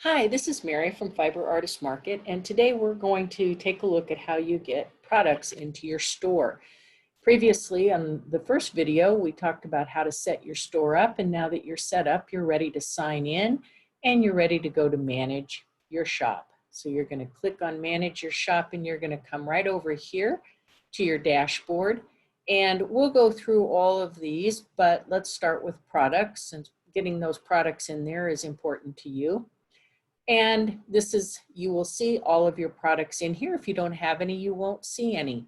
Hi, this is Mary from Fiber Artist Market, and today we're going to take a look at how you get products into your store. Previously, on the first video, we talked about how to set your store up, and now that you're set up, you're ready to sign in and you're ready to go to manage your shop. So you're going to click on Manage Your Shop, and you're going to come right over here to your dashboard. And we'll go through all of these, but let's start with products, since getting those products in there is important to you. And this is, you will see all of your products in here. If you don't have any, you won't see any.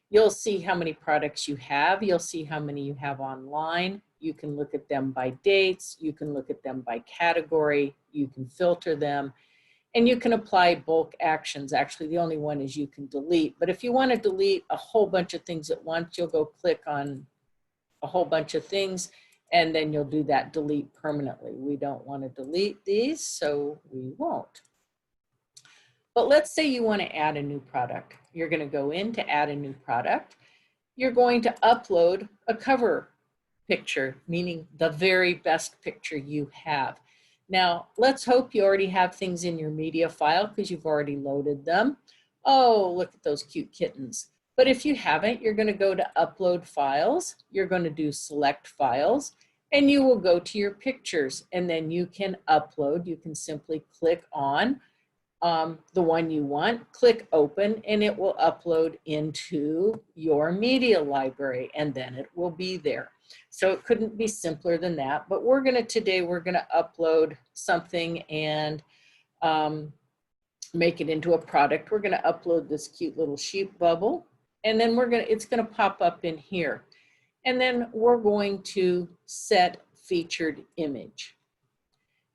You'll see how many products you have. You'll see how many you have online. You can look at them by dates. You can look at them by category. You can filter them. And you can apply bulk actions. Actually, the only one is you can delete. But if you want to delete a whole bunch of things at once, you'll go click on a whole bunch of things, and then you'll do that delete permanently. We don't want to delete these, so we won't. But let's say you want to add a new product. You're going to go in to add a new product. You're going to upload a cover picture, meaning the very best picture you have. Now, let's hope you already have things in your media file because you've already loaded them. Oh, look at those cute kittens. But if you haven't, you're going to go to Upload Files. You're going to do Select Files, and you will go to your pictures, and then you can upload. You can simply click on the one you want, click Open, and it will upload into your media library, and then it will be there. So it couldn't be simpler than that. But today we're going to upload something and make it into a product. We're going to upload this cute little sheep bubble. And then it's going to pop up in here. And then we're going to set featured image.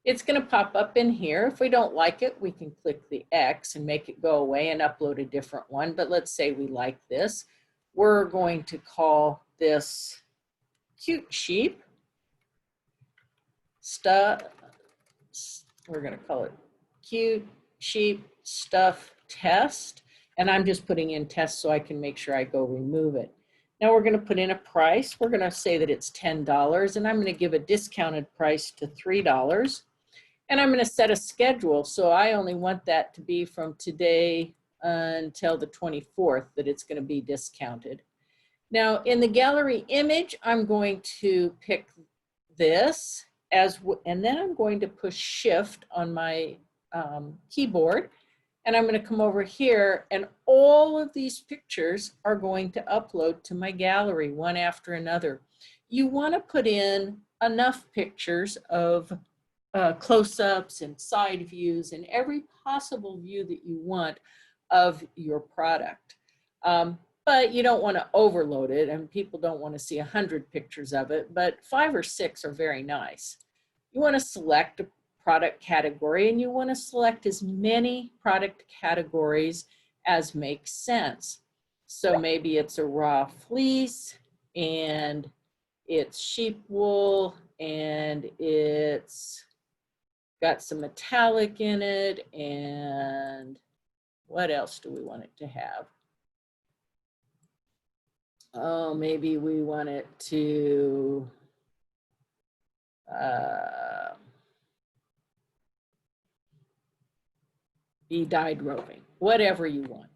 It's going to pop up in here. If we don't like it, we can click the X and make it go away and upload a different one. But let's say we like this. We're going to call this cute sheep stuff. We're going to call it cute sheep stuff test. And I'm just putting in test so I can make sure I go remove it. Now we're going to put in a price. We're going to say that it's $10, and I'm going to give a discounted price to $3. And I'm going to set a schedule. So I only want that to be from today until the 24th that it's going to be discounted. Now in the gallery image, I'm going to pick this and then I'm going to push Shift on my keyboard. And I'm going to come over here, and all of these pictures are going to upload to my gallery one after another. You want to put in enough pictures of close-ups and side views and every possible view that you want of your product. But you don't want to overload it, and people don't want to see 100 pictures of it, but 5 or 6 are very nice. You want to select a product category, and you want to select as many product categories as make sense. So maybe it's a raw fleece, and it's sheep wool, and it's got some metallic in it, and what else do we want it to have? Oh, maybe we want it to be dyed roving, whatever you want.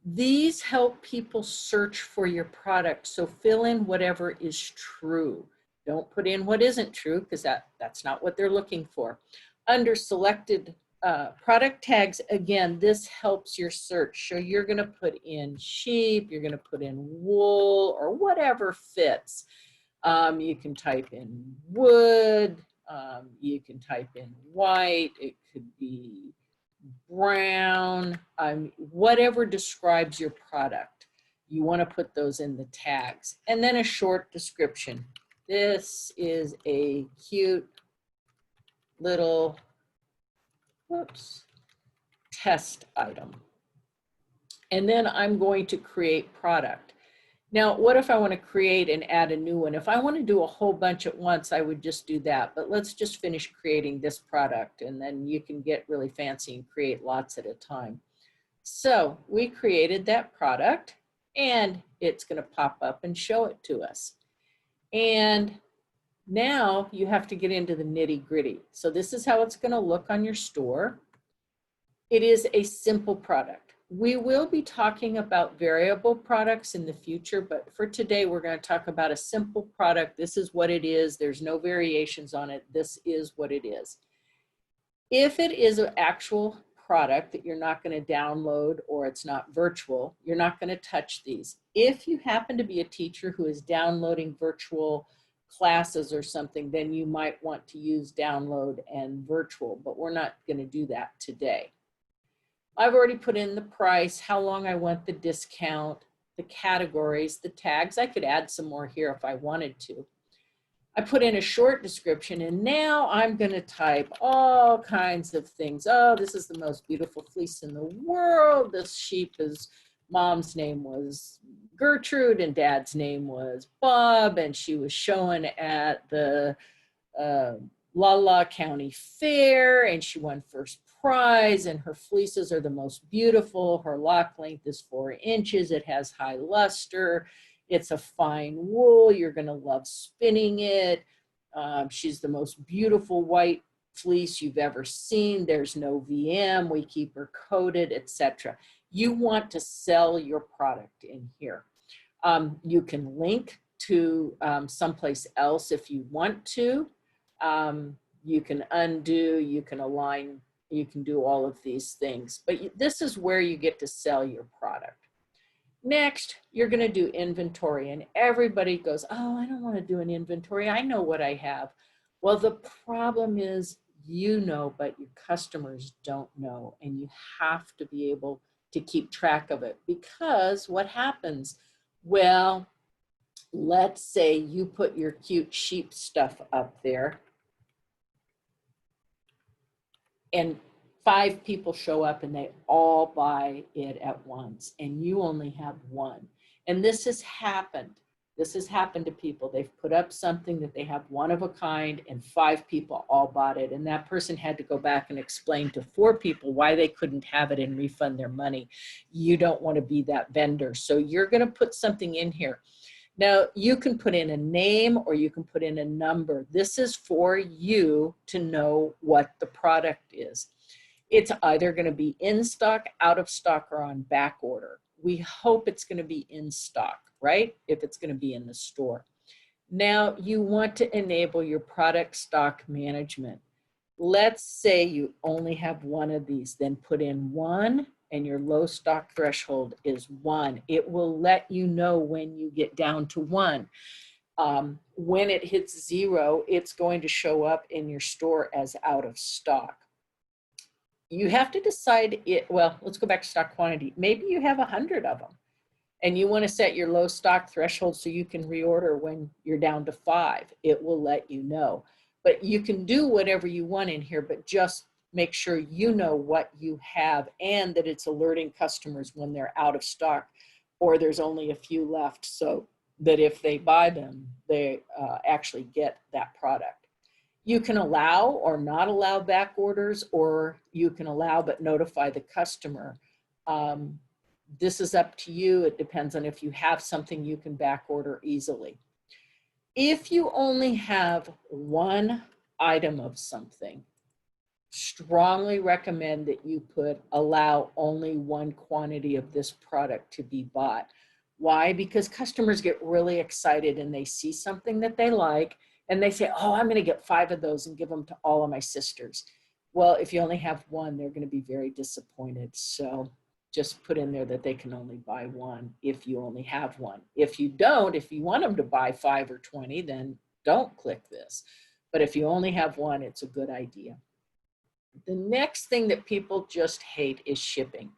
These help people search for your product, so fill in whatever is true. Don't put in what isn't true, because that's not what they're looking for. Under selected product tags, again, this helps your search. So you're going to put in sheep, you're going to put in wool, or whatever fits. You can type in wood, you can type in white, it could be brown, whatever describes your product. You want to put those in the tags. And then a short description. This is a cute little, test item. And then I'm going to create product. Now, what if I want to create and add a new one? If I want to do a whole bunch at once, I would just do that. But let's just finish creating this product, and then you can get really fancy and create lots at a time. So we created that product, and it's going to pop up and show it to us. And now you have to get into the nitty-gritty. So this is how it's going to look on your store. It is a simple product. We will be talking about variable products in the future, but for today, we're going to talk about a simple product. This is what it is. There's no variations on it. This is what it is. If it is an actual product that you're not going to download or it's not virtual, you're not going to touch these. If you happen to be a teacher who is downloading virtual classes or something, then you might want to use download and virtual, but we're not going to do that today. I've already put in the price, how long I want the discount, the categories, the tags. I could add some more here if I wanted to. I put in a short description, and now I'm going to type all kinds of things. Oh, this is the most beautiful fleece in the world. This sheep is, mom's name was Gertrude and dad's name was Bob, and she was shown at the La County Fair, and she won first prize, and her fleeces are the most beautiful. Her lock length is 4 inches. It has high luster. It's a fine wool. You're going to love spinning it. She's the most beautiful white fleece you've ever seen. There's no VM. We keep her coated, etc. You want to sell your product in here. You can link to someplace else if you want to. You can undo, you can align, you can do all of these things, but this is where you get to sell your product. Next, you're going to do inventory, and everybody goes, oh, I don't want to do an inventory. I know what I have. Well, the problem is you know, but your customers don't know, and you have to be able to keep track of it, because what happens? Well, let's say you put your cute sheep stuff up there, and 5 people show up and they all buy it at once, and you only have 1. And this has happened. This has happened to people. They've put up something that they have one of a kind, and 5 people all bought it. And that person had to go back and explain to 4 people why they couldn't have it and refund their money. You don't want to be that vendor. So you're going to put something in here. Now, you can put in a name or you can put in a number. This is for you to know what the product is. It's either going to be in stock, out of stock, or on back order. We hope it's going to be in stock, right? If it's going to be in the store. Now, you want to enable your product stock management. Let's say you only have 1 of these, then put in 1, and your low stock threshold is 1. It will let you know when you get down to 1. When it hits 0, it's going to show up in your store as out of stock. You have to decide it. Well, let's go back to stock quantity. Maybe you have 100 of them, and you want to set your low stock threshold so you can reorder when you're down to 5. It will let you know. But you can do whatever you want in here, but just make sure you know what you have and that it's alerting customers when they're out of stock or there's only a few left, so that if they buy them, they actually get that product. You can allow or not allow back orders, or you can allow but notify the customer. This is up to you. It depends on if you have something you can back order easily. If you only have 1 item of something, strongly recommend that you allow only 1 quantity of this product to be bought. Why? Because customers get really excited and they see something that they like and they say, oh, I'm going to get 5 of those and give them to all of my sisters. Well, if you only have 1, they're going to be very disappointed. So just put in there that they can only buy 1 if you only have 1. If you don't, if you want them to buy 5 or 20, then don't click this. But if you only have 1, it's a good idea. The next thing that people just hate is shipping.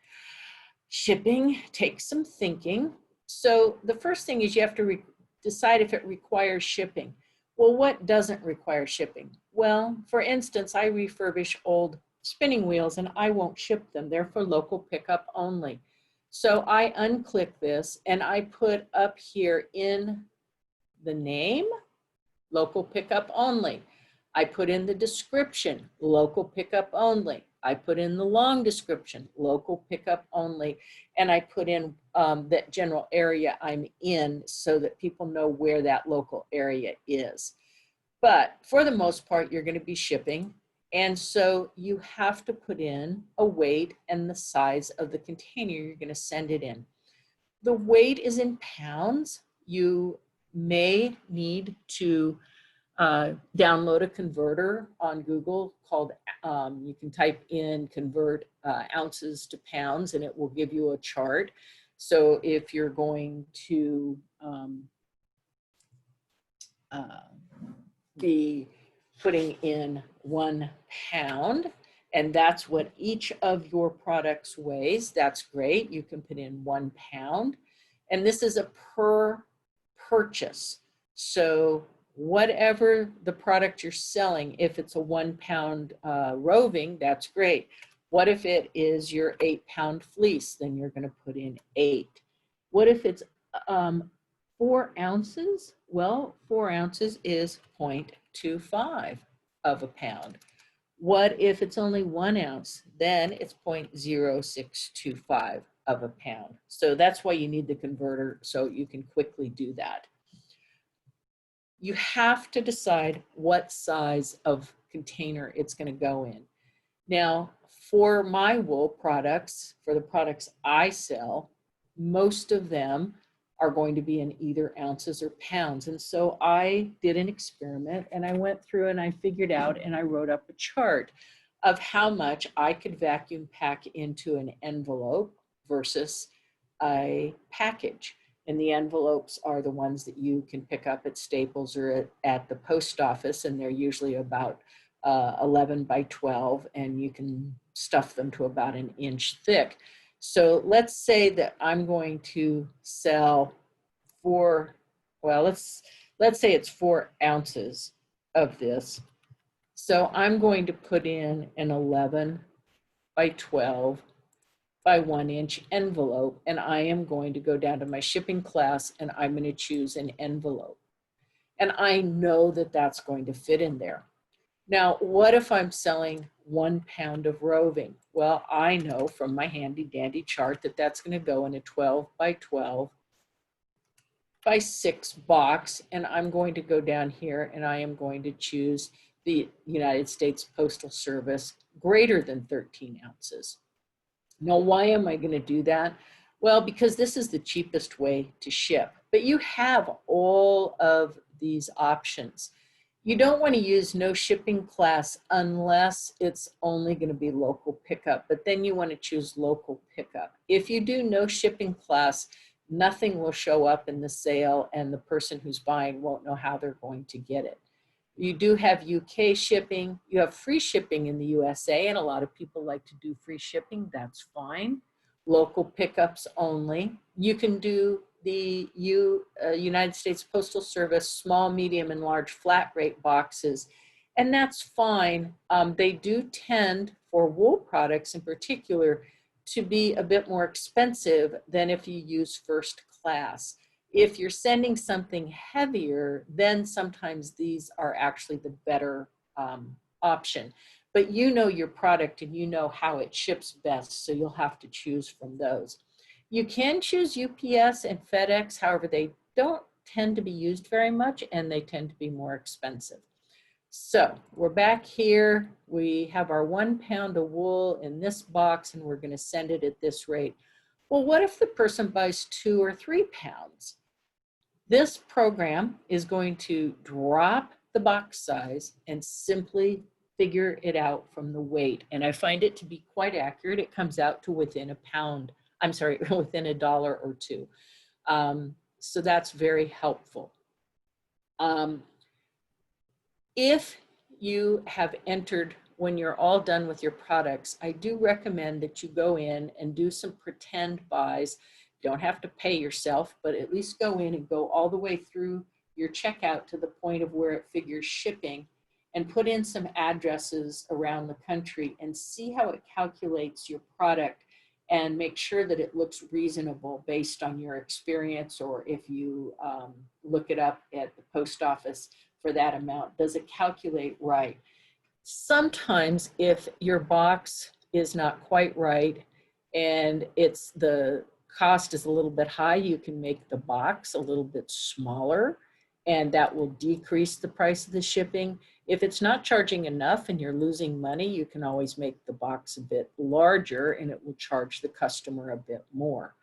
Shipping takes some thinking. So the first thing is you have to decide if it requires shipping. Well, what doesn't require shipping? Well, for instance, I refurbish old spinning wheels and I won't ship them. They're for local pickup only. So I unclick this and I put up here in the name, local pickup only. I put in the description, local pickup only. I put in the long description, local pickup only. And I put in that general area I'm in so that people know where that local area is. But for the most part, you're going to be shipping. And so you have to put in a weight and the size of the container you're going to send it in. The weight is in pounds. You may need to download a converter on Google called, you can type in convert ounces to pounds and it will give you a chart. So if you're going to be putting in 1 pound, and that's what each of your products weighs, that's great. You can put in 1 pound. And this is a per purchase. So whatever the product you're selling, if it's a 1 pound roving, that's great. What if it is your 8 pound fleece? Then you're going to put in 8. What if it's 4 ounces? Well, 4 ounces is 0.25 of a pound. What if it's only 1 ounce? Then it's 0.0625 of a pound. So that's why you need the converter, so you can quickly do that. You have to decide what size of container it's going to go in. Now, for my wool products, for the products I sell, most of them are going to be in either ounces or pounds. And so I did an experiment and I went through and I figured out and I wrote up a chart of how much I could vacuum pack into an envelope versus a package. And the envelopes are the ones that you can pick up at Staples or at the post office, and they're usually about 11 by 12, and you can stuff them to about 1 inch thick. So let's say that I'm going to sell let's say it's 4 ounces of this. So I'm going to put in an 11 by 12 by 1 inch envelope, and I am going to go down to my shipping class and I'm going to choose an envelope. And I know that that's going to fit in there. Now, what if I'm selling 1 pound of roving? Well, I know from my handy dandy chart that that's going to go in a 12 by 12 by 6 box. And I'm going to go down here and I am going to choose the United States Postal Service greater than 13 ounces. Now, why am I going to do that? Well, because this is the cheapest way to ship, but you have all of these options. You don't want to use no shipping class unless it's only going to be local pickup, but then you want to choose local pickup. If you do no shipping class, nothing will show up in the sale and the person who's buying won't know how they're going to get it. You do have UK shipping, you have free shipping in the USA, and a lot of people like to do free shipping, that's fine. Local pickups only. You can do the United States Postal Service small, medium, and large flat rate boxes, and that's fine. They do tend, for wool products in particular, to be a bit more expensive than if you use first class. If you're sending something heavier, then sometimes these are actually the better option. But you know your product and you know how it ships best, so you'll have to choose from those. You can choose UPS and FedEx, however, they don't tend to be used very much and they tend to be more expensive. So we're back here. We have our 1 pound of wool in this box and we're going to send it at this rate. Well, what if the person buys 2 or 3 pounds? This program is going to drop the box size and simply figure it out from the weight. And I find it to be quite accurate. It comes out to within within $1 or $2. So that's very helpful. If you have entered, when you're all done with your products, I do recommend that you go in and do some pretend buys. You don't have to pay yourself, but at least go in and go all the way through your checkout to the point of where it figures shipping and put in some addresses around the country and see how it calculates your product and make sure that it looks reasonable based on your experience, or if you look it up at the post office for that amount, does it calculate right? Sometimes if your box is not quite right and the cost is a little bit high, you can make the box a little bit smaller and that will decrease the price of the shipping. If it's not charging enough and you're losing money, you can always make the box a bit larger and it will charge the customer a bit more.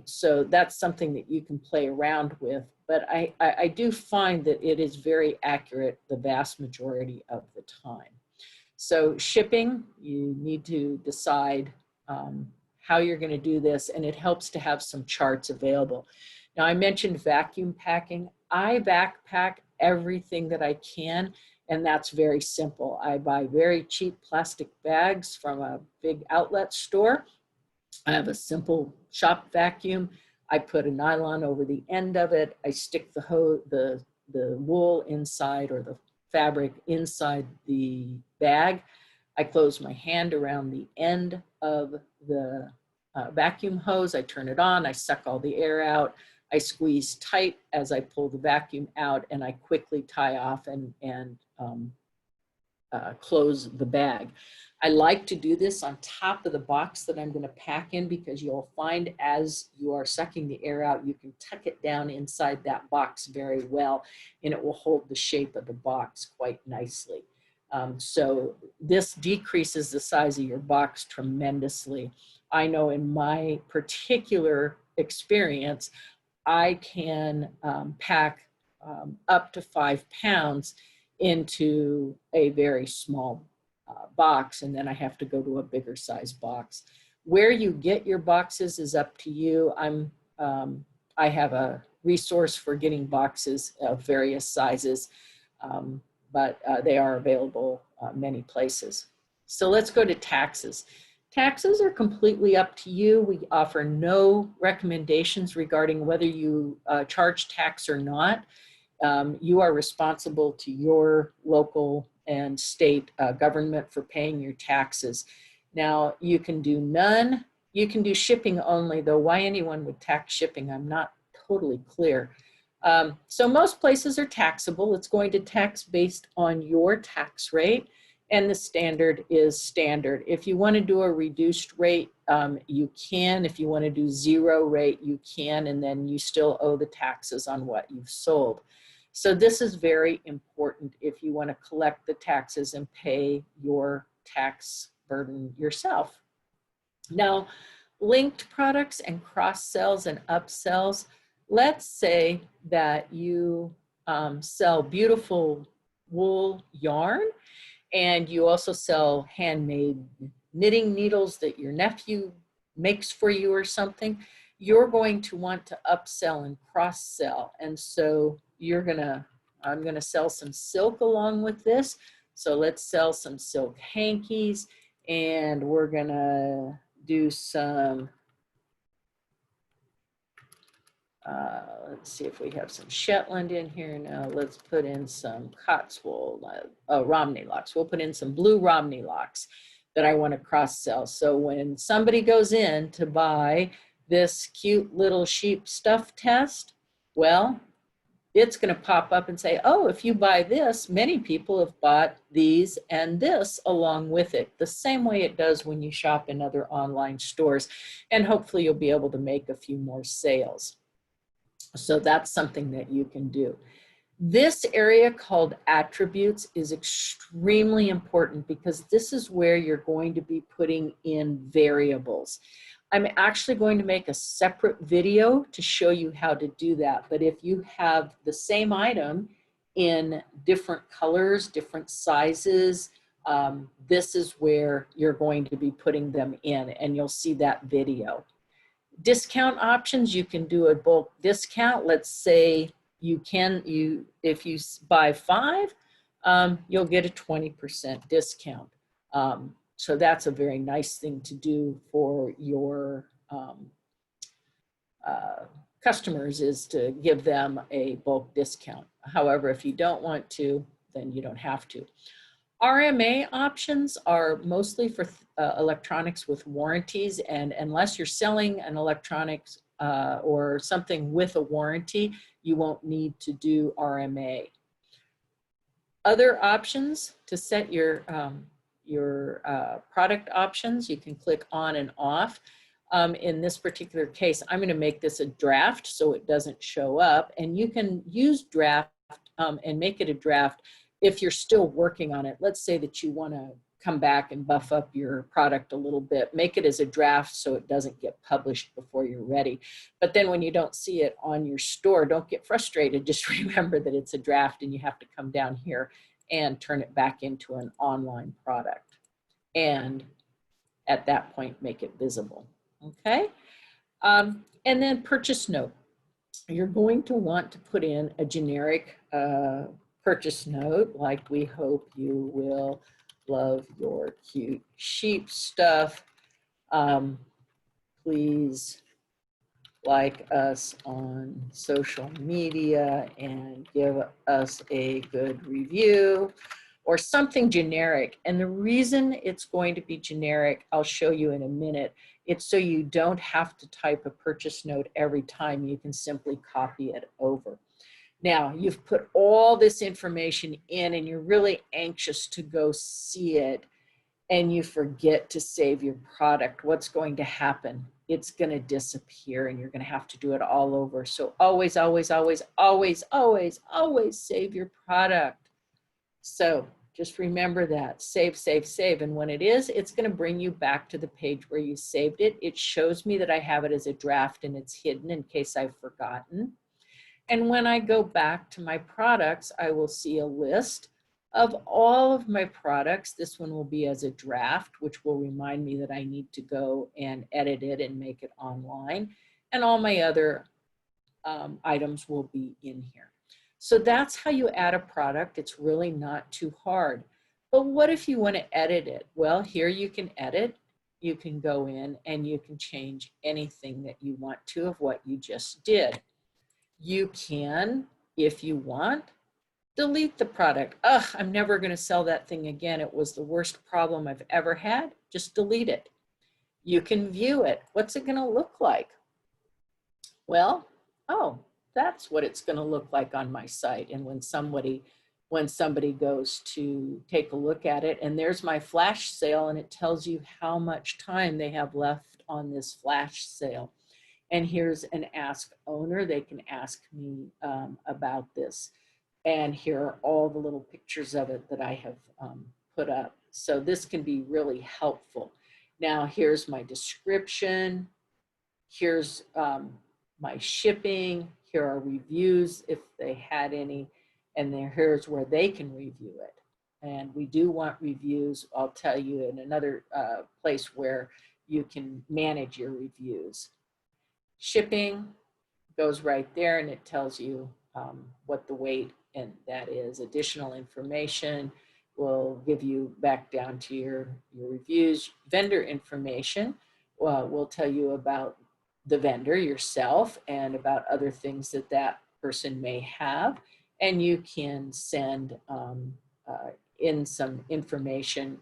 So that's something that you can play around with, but I do find that it is very accurate the vast majority of the time. So shipping, you need to decide how you're going to do this, and it helps to have some charts available. Now, I mentioned vacuum packing. I backpack everything that I can, and that's very simple. I buy very cheap plastic bags from a big outlet store. I have a simple shop vacuum. I put a nylon over the end of it. I stick the wool inside, or the fabric inside the bag. I close my hand around the end of the vacuum hose. I turn it on. I suck all the air out. I squeeze tight as I pull the vacuum out, and I quickly tie off and close the bag. I like to do this on top of the box that I'm going to pack in, because you'll find as you are sucking the air out, you can tuck it down inside that box very well, and it will hold the shape of the box quite nicely. So this decreases the size of your box tremendously. I know in my particular experience, I can pack up to 5 pounds into a very small box, and then I have to go to a bigger size box. Where you get your boxes is up to you. I have a resource for getting boxes of various sizes, but they are available many places. So let's go to taxes. Taxes are completely up to you. We offer no recommendations regarding whether you charge tax or not. You are responsible to your local and state government for paying your taxes. Now, you can do none. You can do shipping only, though why anyone would tax shipping, I'm not totally clear. So most places are taxable. It's going to tax based on your tax rate, and the standard is standard. If you want to do a reduced rate, you can. If you want to do 0 rate, you can, and then you still owe the taxes on what you've sold. So this is very important if you want to collect the taxes and pay your tax burden yourself. Now, linked products and cross sells and upsells. Let's say that you sell beautiful wool yarn, and you also sell handmade knitting needles that your nephew makes for you or something. You're going to want to upsell and cross sell. And so I'm gonna sell some silk along with this. So let's sell some silk hankies, and we're gonna do some, let's see if we have some Shetland in here now. Let's put in some Cotswold, Romney locks. We'll put in some blue Romney locks that I want to cross sell. So when somebody goes in to buy this cute little sheep stuff test, well, it's going to pop up and say, oh, if you buy this, many people have bought these and this along with it, the same way it does when you shop in other online stores. And hopefully you'll be able to make a few more sales. So that's something that you can do. This area called attributes is extremely important, because this is where you're going to be putting in variables. I'm actually going to make a separate video to show you how to do that. But if you have the same item in different colors, different sizes, this is where you're going to be putting them in, and you'll see that video. Discount options, you can do a bulk discount. Let's say if you buy 5, you'll get a 20% discount. So that's a very nice thing to do for your customers, is to give them a bulk discount. However, if you don't want to, then you don't have to. RMA options are mostly for electronics with warranties, and unless you're selling an electronics or something with a warranty, you won't need to do RMA. Other options to set your product options, you can click on and off. In this particular case, I'm going to make this a draft so it doesn't show up, and you can use draft and make it a draft if you're still working on it, let's say that you want to come back and buff up your product a little bit, make it as a draft so it doesn't get published before you're ready. But then when you don't see it on your store, don't get frustrated. Just remember that it's a draft and you have to come down here and turn it back into an online product. And at that point, make it visible, okay? And then purchase note. You're going to want to put in a generic purchase note, like we hope you will love your cute sheep stuff. Please like us on social media and give us a good review, or something generic. And the reason it's going to be generic, I'll show you in a minute. It's so you don't have to type a purchase note every time. You can simply copy it over. Now, you've put all this information in and you're really anxious to go see it, and you forget to save your product. What's going to happen? It's going to disappear and you're going to have to do it all over. So always, always, always, always, always, always save your product. So just remember that. Save, save, save. And when it is, it's going to bring you back to the page where you saved it. It shows me that I have it as a draft and it's hidden in case I've forgotten. And when I go back to my products, I will see a list of all of my products. This one will be as a draft, which will remind me that I need to go and edit it and make it online. And all my other items will be in here. So that's how you add a product. It's really not too hard. But what if you want to edit it? Well, here you can edit. You can go in and you can change anything that you want to of what you just did. You can, if you want, delete the product. Ugh, I'm never going to sell that thing again. It was the worst problem I've ever had. Just delete it. You can view it. What's it going to look like? Well, oh, that's what it's going to look like on my site. And when somebody goes to take a look at it, and there's my flash sale, and it tells you how much time they have left on this flash sale. And here's an ask owner. They can ask me about this. And here are all the little pictures of it that I have put up. So this can be really helpful. Now here's my description. Here's my shipping. Here are reviews if they had any. And here's where they can review it. And we do want reviews. I'll tell you in another place where you can manage your reviews. Shipping goes right there, and it tells you what the weight and that is. Additional information will give you back down to your reviews. Vendor information will tell you about the vendor yourself and about other things that that person may have. And you can send in some information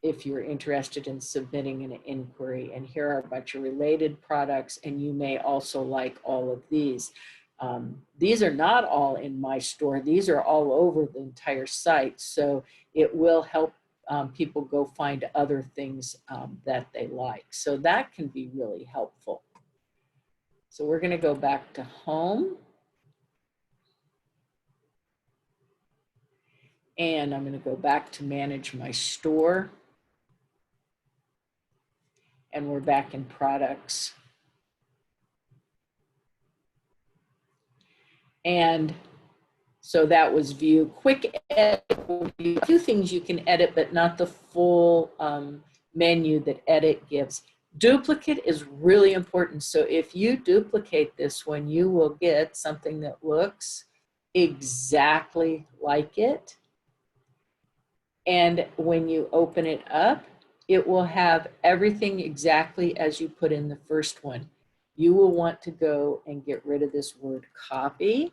if you're interested in submitting an inquiry. And here are a bunch of related products, and you may also like all of these. These are not all in my store. These are all over the entire site. So it will help people go find other things that they like. So that can be really helpful. So we're going to go back to home. And I'm going to go back to manage my store. And we're back in products. And so that was view. Quick edit, a few things you can edit, but not the full menu that edit gives. Duplicate is really important. So if you duplicate this one, you will get something that looks exactly like it. And when you open it up, it will have everything exactly as you put in the first one. You will want to go and get rid of this word copy.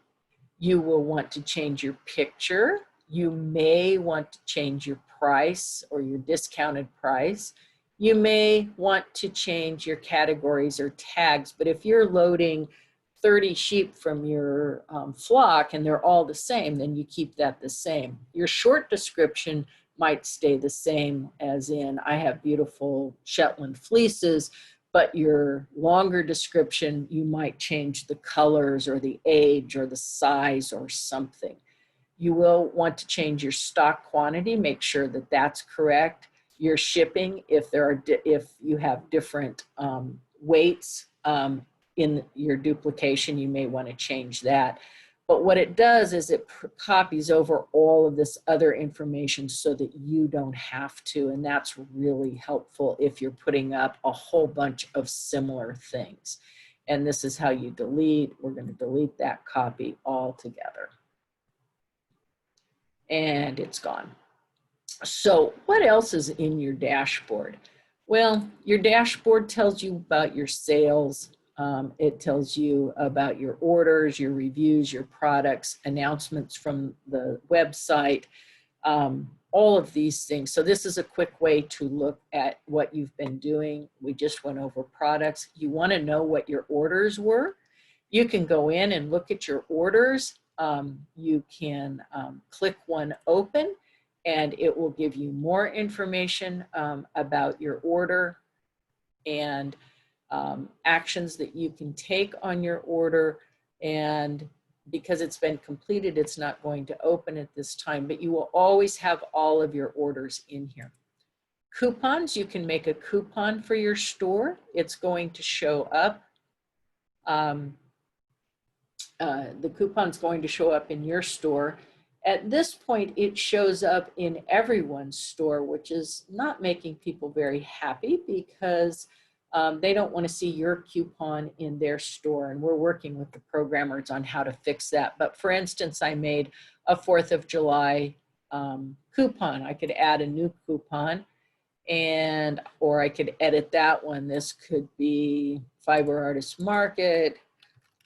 You will want to change your picture. You may want to change your price or your discounted price. You may want to change your categories or tags, but if you're loading 30 sheep from your flock and they're all the same, then you keep that the same. Your short description might stay the same, as in, I have beautiful Shetland fleeces, but your longer description, you might change the colors or the age or the size or something. You will want to change your stock quantity, make sure that that's correct. Your shipping, if you have different weights in your duplication, you may want to change that. But what it does is it copies over all of this other information so that you don't have to, and that's really helpful if you're putting up a whole bunch of similar things. And this is how you delete. We're going to delete that copy altogether. And it's gone. So what else is in your dashboard? Well, your dashboard tells you about your sales. It tells you about your orders, your reviews, your products, announcements from the website, all of these things. So this is a quick way to look at what you've been doing. We just went over products. You want to know what your orders were. You can go in and look at your orders. You can click one open, and it will give you more information about your order and actions that you can take on your order. And because it's been completed, it's not going to open at this time, but you will always have all of your orders in here. Coupons, you can make a coupon for your store. It's going to show up. The coupon's going to show up in your store. At this point, it shows up in everyone's store, which is not making people very happy because they don't want to see your coupon in their store, and we're working with the programmers on how to fix that. But for instance, I made a 4th of July coupon. I could add a new coupon, or I could edit that one. This could be Fiber Artist Market,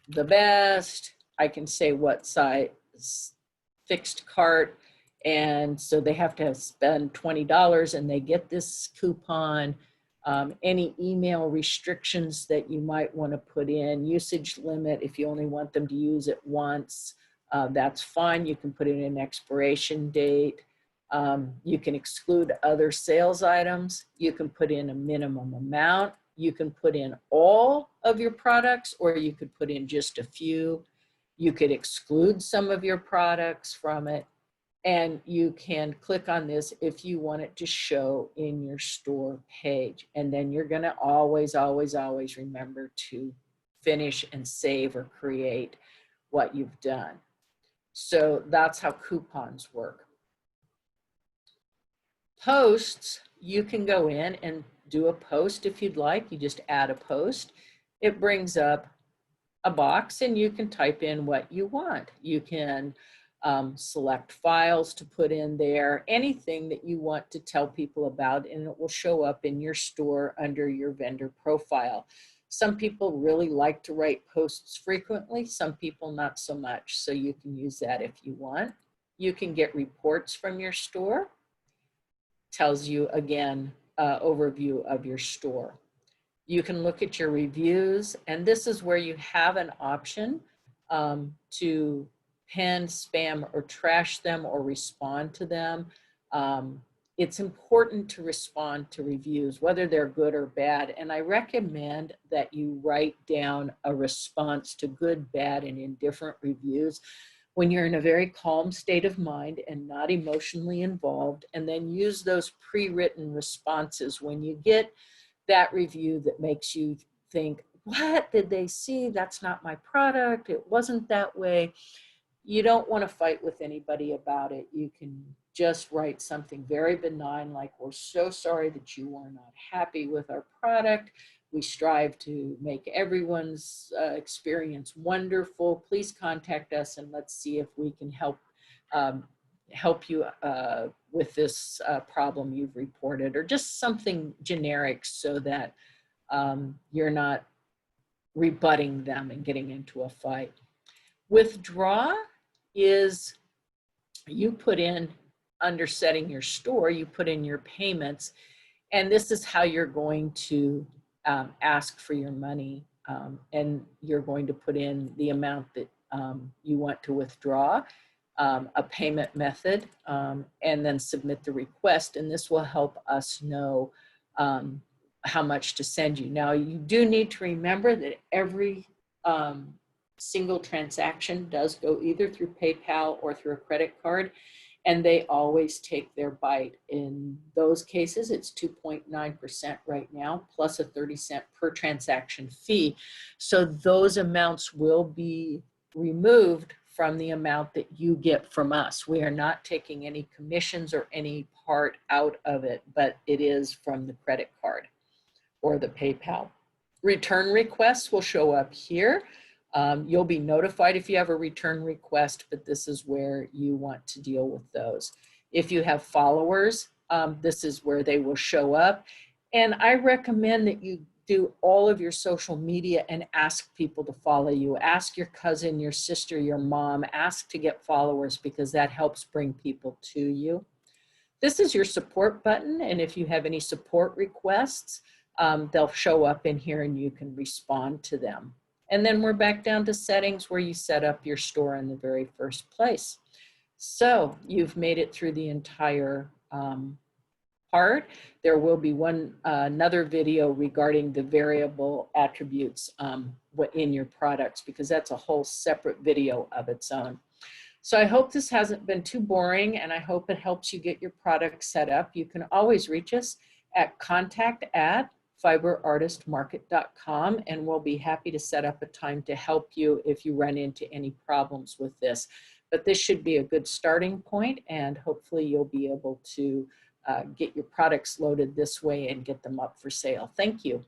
the best. I can say what size fixed cart, and so they have to spend $20 and they get this coupon. Any email restrictions that you might want to put in, usage limit, if you only want them to use it once, that's fine. You can put in an expiration date. You can exclude other sales items. You can put in a minimum amount. You can put in all of your products, or you could put in just a few. You could exclude some of your products from it. And you can click on this if you want it to show in your store page. And then you're going to always, always, always remember to finish and save or create what you've done. So that's how coupons work. Posts, you can go in and do a post if you'd like. You just add a post. It brings up a box and you can type in what you want. You can select files to put in there, anything that you want to tell people about, and it will show up in your store under your vendor profile. Some people really like to write posts frequently, some people not so much, so you can use that if you want. You can get reports from your store. Tells you, again, overview of your store. You can look at your reviews, and this is where you have an option to pen, spam, or trash them or respond to them. It's important to respond to reviews, whether they're good or bad, and I recommend that you write down a response to good, bad, and indifferent reviews when you're in a very calm state of mind and not emotionally involved, and then use those pre-written responses when you get that review that makes you think, what did they see? That's not my product. It wasn't that way. You don't want to fight with anybody about it. You can just write something very benign like, we're so sorry that you are not happy with our product. We strive to make everyone's experience wonderful. Please contact us and let's see if we can help you with this problem you've reported, or just something generic so that you're not rebutting them and getting into a fight. Withdraw is, you put in, under setting your store, you put in your payments, and this is how you're going to ask for your money, and you're going to put in the amount that you want to withdraw, a payment method, and then submit the request, and this will help us know how much to send you. Now, you do need to remember that every single transaction does go either through PayPal or through a credit card, and they always take their bite. In those cases, it's 2.9% right now, plus a 30-cent per transaction fee. So those amounts will be removed from the amount that you get from us. We are not taking any commissions or any part out of it, but it is from the credit card or the PayPal. Return requests will show up here. You'll be notified if you have a return request, but this is where you want to deal with those. If you have followers, this is where they will show up. And I recommend that you do all of your social media and ask people to follow you. Ask your cousin, your sister, your mom, ask to get followers, because that helps bring people to you. This is your support button, and if you have any support requests, they'll show up in here and you can respond to them. And then we're back down to settings where you set up your store in the very first place. So you've made it through the entire part. There will be another video regarding the variable attributes in your products, because that's a whole separate video of its own. So I hope this hasn't been too boring, and I hope it helps you get your product set up. You can always reach us at contact@fiberartistmarket.com, and we'll be happy to set up a time to help you if you run into any problems with this. But this should be a good starting point, and hopefully you'll be able to get your products loaded this way and get them up for sale. Thank you.